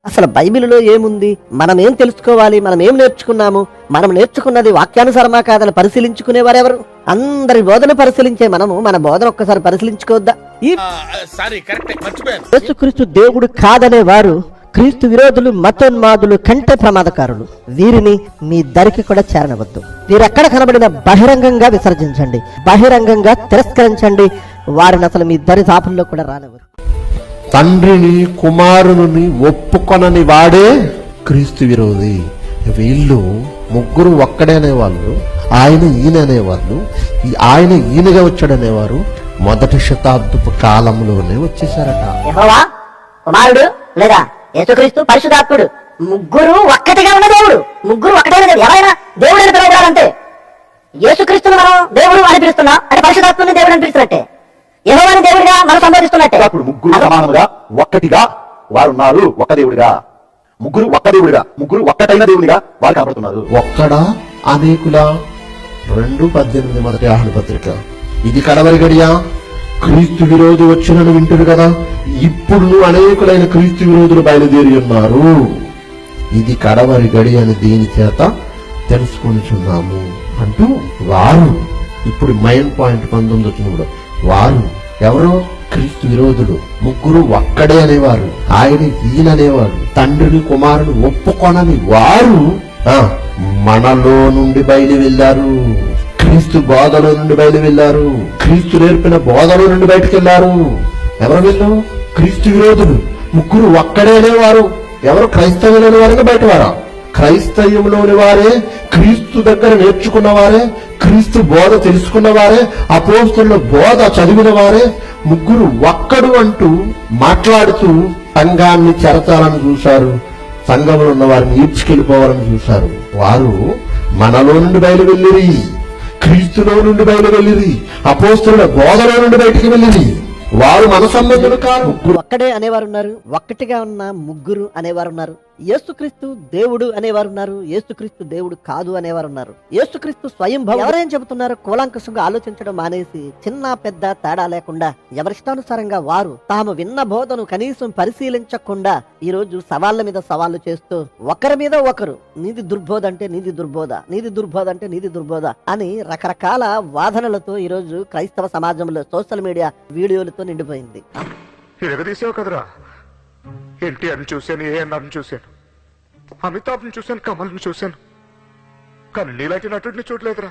అసలు బైబిల్లో ఏముంది, మనం ఏం తెలుసుకోవాలి, మనం ఏం నేర్చుకున్నాము, మనం నేర్చుకున్నది వాక్యానుసారమా కాదని పరిశీలించుకునేవారెవరు? అందరి బోధన పరిశీలించే మనము మన బోధన ఒక్కసారి పరిశీలించుకోవద్దా? ఈ యేసుక్రీస్తు దేవుడు కాదనే వారు క్రీస్తు విరోధులు, మతోన్మాదులు కంటే ప్రమాదకారులు. వీరిని మీ దరికి కూడా చేరనవద్దు. వీరెక్కడ కనబడిన బహిరంగంగా విసర్జించండి, బహిరంగంగా తిరస్కరించండి. వారిని అసలు మీ దరి దాపుల్లో కూడా రానివ్వరు. తండ్రిని కుమారుని ఒప్పుకొనని వాడే క్రీస్తు విరోధి. వీళ్ళు ముగ్గురు ఒక్కడే అనేవాళ్ళు, ఆయన ఈయన అనేవాళ్ళు, ఆయన ఈయనగా వచ్చాడనేవారు మొదటి శతాబ్దపు కాలంలోనే వచ్చేసారట. యెహోవా కుమారుడు లేదా యేసుక్రీస్తు పరిశుద్ధాత్ముడు ముగ్గురు ఒక్కటిగా ఉన్న దేవుడు. ముగ్గురు ఒకటైన దేవుడు. ఎవరైనా దేవుడు అని పిలవడాలంటే యేసుక్రీస్తును మనం దేవుడు అని పిలుస్తున్నాం, అంటే పరిశుద్ధాత్ముని దేవుడు అని పిలుస్తున్నట్టే, యెహోవాని దేవుడిగా మనం సంబోధిస్తున్నట్టే. అప్పుడు ముగ్గురు సమానముగా ఒక్కటిగా వారున్నారు, ఒక్క దేవుడిగా. ముగ్గురు ఒక్క దేవుడిగా, ముగ్గురు ఒక్కటైన దేవుడిగా వారు కనబడుతున్నారు. ఒక్కడా అనేకులా? 2:18 మొదటి ఆహ్వాన పత్రిక. ఇది కడవరి గడియా, క్రీస్తు విరోధి వచ్చినను వింటుడు కదా, ఇప్పుడు అనేకులైన క్రీస్తు విరోధులు బయలుదేరి ఉన్నారు. ఇది కడవరి గడి అని దీని చేత తెలుసుకొనిచున్నాము అంటూ వారు, ఇప్పుడు మైండ్ పాయింట్ 19 వచ్చినప్పుడు వారు ఎవరో క్రీస్తు విరోధులు. ముగ్గురు ఒక్కడే అనేవారు, ఆయన ఈయన అనేవారు, తండ్రిని కుమారుని ఒప్పుకొనని వారు మనలో నుండి బయలు వెళ్ళారు. క్రీస్తు బోధలో నుండి బయలు వెళ్ళారు. క్రీస్తు నేర్పిన బోధలో నుండి బయటకు వెళ్ళారు. ఎవరు వీళ్ళు? క్రీస్తు విరోధులు. ముగ్గురు ఒక్కడే అనేవారు. ఎవరు? క్రైస్తవులోని వారిగా బయట వారా? క్రైస్తవ్యంలోని వారే, క్రీస్తు దగ్గర నేర్చుకున్న వారే, క్రీస్తు బోధ తెలుసుకున్న వారే, అపోస్తలుల బోధ చదివిన వారే ముగ్గురు ఒక్కడు అంటూ మాట్లాడుతూ సంఘాన్ని చెరచాలని చూశారు. సంఘంలో ఉన్న వారిని ఈడ్చుకెళ్ళిపోవాలని చూశారు. వారు మనలో నుండి బయలు వెళ్ళిరి, క్రీస్తులో నుండి బయలు వెళ్ళిరి, అపోస్తలుల బోధలో నుండి బయటికి వెళ్ళిరి. వారు మన సంబంధులు కాదు. ఒక్కడే అనేవారు ఉన్నారు, ఒక్కటిగా ఉన్న ముగ్గురు అనేవారు ఉన్నారు. యేసుక్రీస్తు దేవుడు అనేవారు ఉన్నారు, యేసుక్రీస్తు దేవుడు కాదు అనేవారు ఉన్నారు. యేసుక్రీస్తు స్వయంభవ. ఎవరేం చెబుతున్నారు? కూలంకషంగా ఆలోచించడం మానేసి చిన్న పెద్ద తేడా లేకుండా ఎవరిష్టానుసారంగా వారు తాము విన్న బోధను కనీసం పరిశీలించకుండా ఈ రోజు సవాళ్ల మీద సవాళ్లు చేస్తూ ఒకరి మీద ఒకరు నీది దుర్బోధ అంటే నీది దుర్బోధ, నీది దుర్బోధ అంటే నీది దుర్బోధ అని రకరకాల వాదనలతో ఈ రోజు క్రైస్తవ సమాజంలో సోషల్ మీడియా వీడియోలతో నిండిపోయింది. ఎగదీసావు కదరా, ఎన్టీఆర్ని చూశాను, ఏఎన్ఆర్ని చూశాను, అమితాబ్ని చూశాను, కమల్ని చూశాను, కానీ నీలాంటి నటుడిని చూడలేదురా.